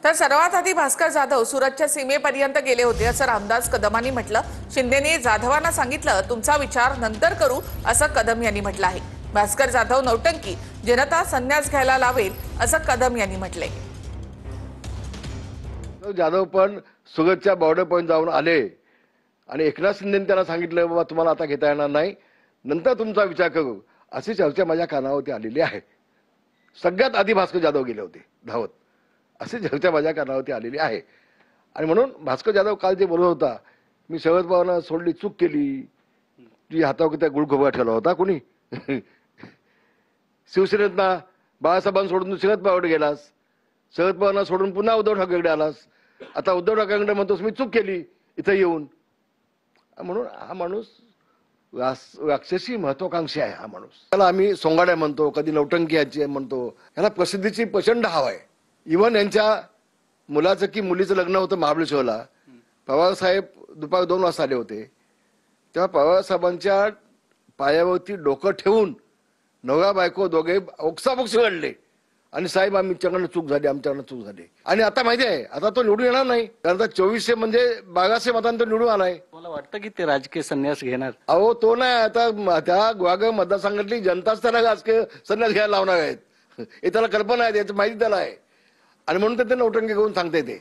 तर सर्वात आधी भास्कर जाधव सुरतच्या सीमेपर्यंत गेले होते असं रामदास कदमांनी म्हटलं। शिंदेने जाधवांना सांगितलं तुमचा विचार नंतर करू असं कदम यांनी म्हटलं आहे। भास्कर जाधव नौटंकी जनता संन्यास घ्यायला लावेल असं कदम यांनी म्हटलंय। जाधव पण सुरतच्या बॉर्डर पॉइंट जाऊन आले आणि एकनाथ शिंदेने त्यांना सांगितलं बाबा तुम्हाला आता घेता येणार नाही, नंतर तुमचा विचार करू, अशी चर्चा माझ्या कानावरती आलेली आहे। सगळ्यात आधी भास्कर जाधव गेले होते धावत, अशी चर्चा माझ्या कानावरती आलेली आहे। आणि म्हणून भास्कर जाधव काल जे बोलत होता, मी शरद पवारांना सोडली, चूक केली, तुझ्या हातावर त्या गुळखोबरा ठेवला होता कोणी शिवसेनेतना बाळासाहेबांना सोडून शरद पवारकडे गेलास, शरद पवारांना सोडून पुन्हा उद्धव ठाकरेकडे आलास, आता उद्धव ठाकरेकडे म्हणतोस मी चूक केली इथं येऊन। म्हणून हा माणूस राक्षसी महत्वाकांक्षी आहे। हा माणूस, त्याला आम्ही सोंगाड्या म्हणतो, कधी नौटंकी याची म्हणतो, याला प्रसिद्धीची प्रचंड हवा आहे। इव्हन यांच्या मुलाचं की मुलीचं लग्न होतं महाबळेश्वरला, पवार साहेब दुपारी 2 वाजता आले होते, तेव्हा पवार साहेबांच्या पायावरती डोकं ठेवून नवरा बायको दोघे ओक्साबोक्स रडले आणि साहेब आमच्याकडनं चूक झाली, आमच्याकडनं चूक झाली। आणि आता माहिती आहे आता तो निवडून येणार नाही, कारण आता 2400 म्हणजे 1200 मतांनी तो निवडून आलाय। मला वाटतं की ते राजकीय संन्यास घेणार। अहो तो नाही, आता त्या गुहागर मतदारसंघातली जनताच त्याला राजकीय संन्यास घ्यायला लावणार आहेत, हे त्याला कल्पना आहे, याची माहिती त्याला आहे। आणि म्हणून ते नौटंकी करून सांगते ते